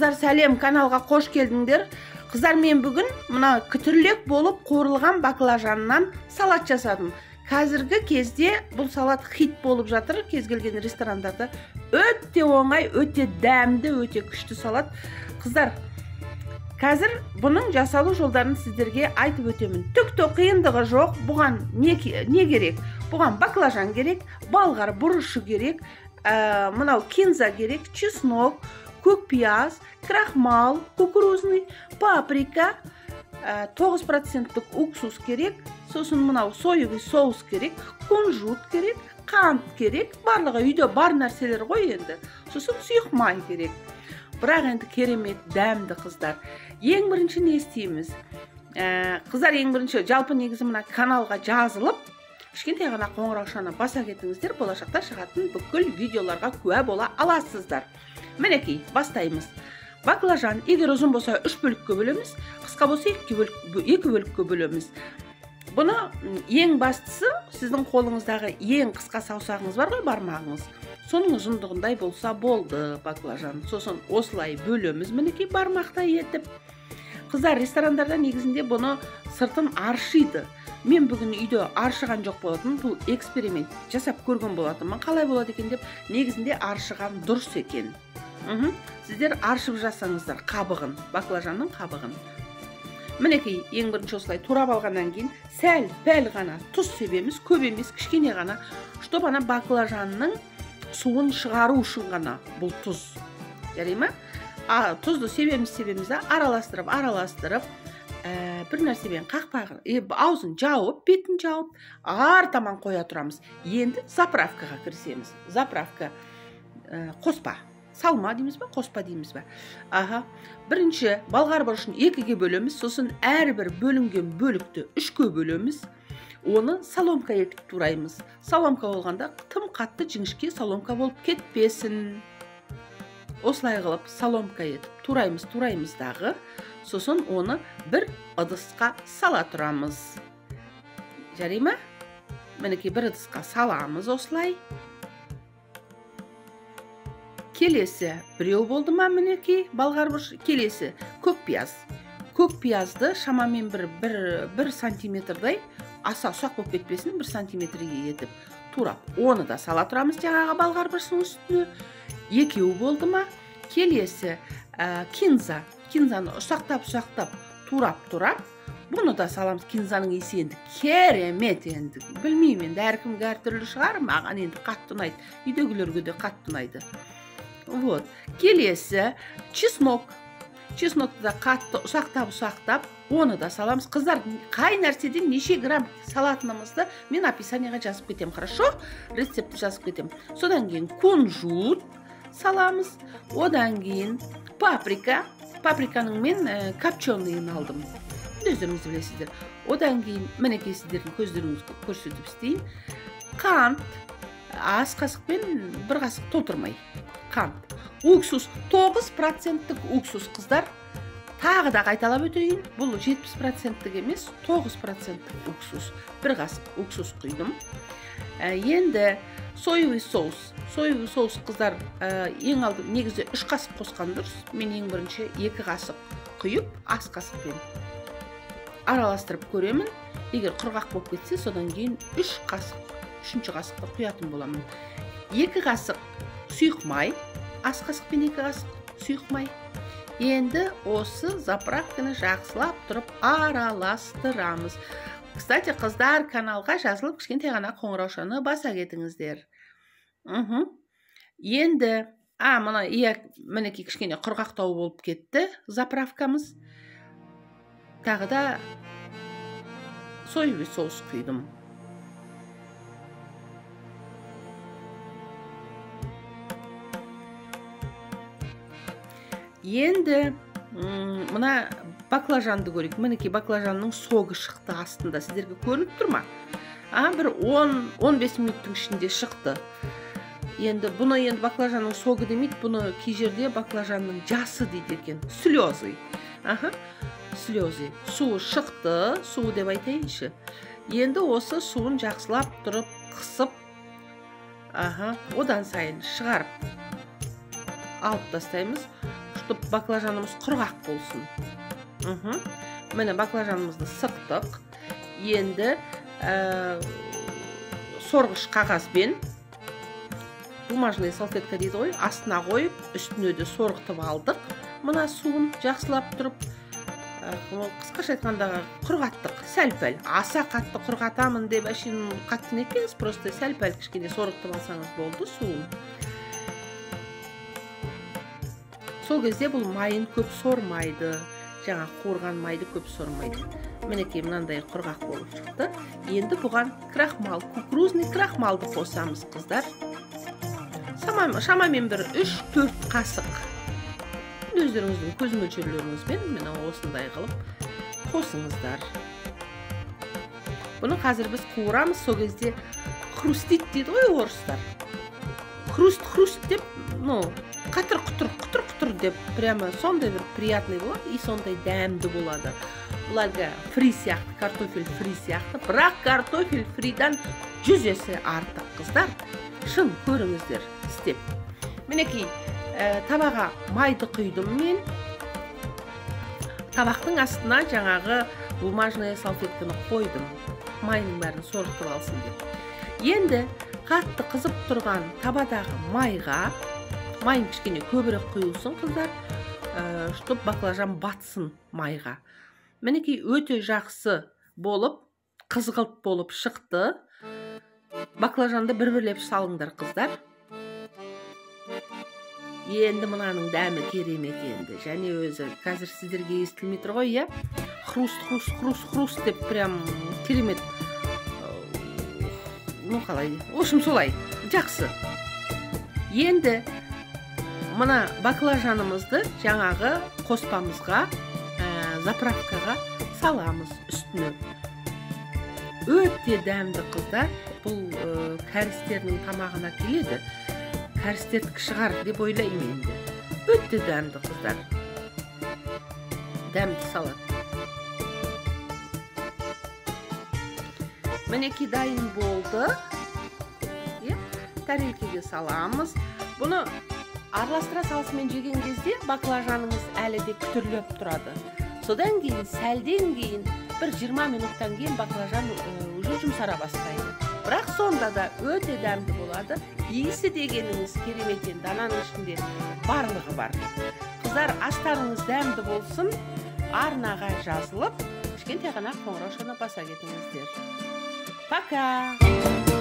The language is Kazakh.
Қыздар сәлем, каналға қош келдіңдер. Қыздар, мен бүгін мына күтірлек болып қуырылған баклажаннан салат жасадым. Қазіргі кезде бұл салат хит болып жатыр, кез келген ресторандарда. Өте оңай, өте дәмді, өте күшті салат. Қыздар, қазір бұның жасалу жолдарын сіздерге айтып өтемін. Түкті қиындығы жоқ. Бұған не керек? Бұған баклажан керек, балғар бұрышы керек, мынау кинза керек, чеснок, көк пияз, крахмал, кукурузный, паприка, 9% уксус керек, сосын мынау соевый соус керек, кунжут керек, қант керек, барлығы үйде бар нәрселер ғой енді. Сосын сұйық май керек. Бірақ енді керемет дәмді қыздар. Ең бірінші не істейміз? Қыздар, ең бірінші жалпы негізі мына каналға жазылып, кішкентай ғана қоңыраушаны баса кетіңіздер, болашақта шығатын бүкіл видеоларға куә бола аласыздар. Мінекей, бастаймыз. Баклажан егер ұзын болса 3 бөлікке бөлеміз, қысқа болса 2 бөлікке бөлеміз. Бұны ең бастысы, сіздің қолыңыздағы ең қысқа саусағыңыз бар ғой, бармағыңыз. Соның ұзындығындай болса болды баклажан. Сосын осылай бөлеміз, мінекей бармақтай етіп. Қыздар, ресторандарда негізінде бұны сыртын аршиды. Мен бүгін үйде аршыған жоқ болатын, бұл эксперимент жасап көрген болатын. Қалай болады екен деп, негізінде аршыған дұрыс екен. Сіздер аршып жасаңыздар қабығын, баклажанның қабығын. Мінекей, ең бірінші осылай турап алғаннан кейін сәл-пәл ғана тұз себеміз, көп емес, кішкене ғана, чтоб ана баклажанның суын шығару үшін ғана бұл тұз. Жарай ма? Тұзды себеміз да араластырып, бір нәрсемен қақпағын, аузын жауып, бетін жауып, артаман қоя тұрамыз. Енді заправкаға кірісеміз. Заправка қоспа. Салма дейміз ба, қоспа дейміз ба. Бірінші балғар бұрышын 2-ге бөлеміз, сосын әрбір бөлінген бөлікті 3-ке бөлеміз. Оны соломка етіп тураймыз. Соломка болғанда тым қатты жіңішке соломка болып кетпесін. Осылай қылып соломка етіп тураймыз дағы. Сосын оны бір ыдысқа сала тұрамыз. Жарай ма? Мінекей бір ыдысқа саламыз осылай. Келесі біреу болды ма, мінекей балғар бұрыш. Келесі көк пияз. Көк пиязды шамамен бір сантиметрдай, аса ұсақ болып кетпесін, 1 сантиметрге етіп турап. Оны да сала тұрамыз жаңағы балғар бұрышының үстіне. Екеу болды ма? Келесі кинза. Кинзаны ұсақтап турап. Бұны да саламыз. Кинзаның иісі енді керемет енді. Білмеймін енді, әркімге әртүрлі шығар, маған енді қатты ұнайды. Үйдегілерге де қатты ұнайды. Вот. Келесі чеснок. Чеснокты да қатты ұсақтап, оны да саламыз. Қыздар, қай нәрседен неше грамм салатынымызды мен описанияға жазып кетем, хорошо? Рецепті жазып кетем. Содан кейін кунжут саламыз. Одан кейін паприка. Паприканың мен копченыйын алдым. Өздеріңіз білесіздер. Одан кейін мінекей сіздердің көздеріңізді көрсетіп істейін. Қант. Ас қасықпен 1 қасық толтырмай. Қант. Уксус. 9% уксус, қыздар. Тағы да қайталап өтейін. Бұл 70% емес, 9% уксус. 1 қасық уксус құйдым. Енді соевый соус. Соевый соус, қыздар, ең алды негізі 3 қасық қосқан дұрыс. Мен ең бірінші 2 қасық құйып, ас қасықпен араластырып көремін. Егер құрғақ болып кетсе, содан кейін 3 қасық, 3-ші қасықты құятын боламын. 2 қасық сұйық май, ас қасықпен 2 қасық сұйық май. Енді осы заправканы жақсылап тұрып араластырамыз. Кстати, қыздар, каналға жазылып кішкентай ғана қоңыраушаны баса кетіңіздер. Енді, мінекей кішкене құрғақтау болып кетті заправкамыз. Тағы да соевый соус құйдым. Енді мына баклажанды көрейік. Мінекей баклажанның соғы шықты астында. Сіздерге көрініп тұр ма? Бір 10-15 минуттың ішінде шықты. Енді бұны баклажанның соғы демейді, бұны кей жерде баклажанның жасы дейді екен. Слезы. Слезы. Суы шықты, суы деп айтайыншы. Енді осы суын жақсылап тұрып, қысып, одан сайын шығарып алып тастаймыз. чтоб баклажанымыз құрғақ болсын. Міне баклажанымызды сықтық. Енді сорғыш қағазбен, бумажный салфетка дейді ғой, астына қойып, үстіне де сорғытып алдық. Мына суын жақсылап тұрып, қысқаша айтқанда құрғаттық, сәл-пәл. Аса қатты құрғатамын деп әшейін қатты нетпеңіз, просто сәл-пәл кішкене сорғытып алсаңыз болды суын. Сол кезде бұл майын көп сормайды, жаңа қуырған майды көп сормайды. Мінекей мынандай құрғақ болып шықты. Енді бұған крахмал, кукурузный крахмалды қосамыз, қыздар. Шамамен бір 3-4 қасық. Өздеріңіздің көз мөлшерлеріңізбен міне осындай қылып қосыңыздар. Бұны қазір біз қуырамыз, сол кезде хрустит дейді ғой орыстар. Хруст деп, қытыр деп, прямо сондай бір приятный болады и сондай дәмді болады. Бұларға фри сияқты, картофель фри сияқты, бірақ картофель фридан 100 есе артық, қыздар. Шын көріңіздер істеп. Мінекей, табаға майды құйдым мен. Табақтың астына жаңағы бумажный салфетканы қойдым. Майының бәрін сорғытып алсын деп. Енді қатты қызып тұрған табадағы майға, майын кішкене көбірек құйылсын, қыздар, чтоб баклажан батсын майға. Мінекей өте жақсы болып, қызғылт болып шықты. Баклажанды бір-бірлеп салыңдар, қыздар. Енді мұнаның дәмі керемет енді. Және өзі қазір сіздерге естілмей тұр ғой, иә? Хруст деп прям керемет. Қалай? Ошым солай. Жақсы. Енді мына баклажанымызды жаңағы қоспамызға, заправкаға саламыз үстіне. Өте дәмді, қыздар. Бұл кәрістердің тамағына келеді. Кәрістердікі шығар деп ойлаймын енді. Өте дәмді, қыздар. Дәмді салат. Мінекей дайын болды. Тәрелкеге саламыз. Бұны араластыра салысымен жеген кезде баклажаныңыз әлі де күтірлеп тұрады. Содан кейін, сәлден кейін, бір 20 минуттан кейін баклажан уже жұмсара бастайды. Бірақ сонда да өте дәмді болады. Иісі дегеніңіз керемет енді, ананың ішінде барлығы бар. Қыздар, астарыңыз дәмді болсын, арнаға жазылып, кішкентай ғана қоңырау шана баса кетіңіздер. Пока!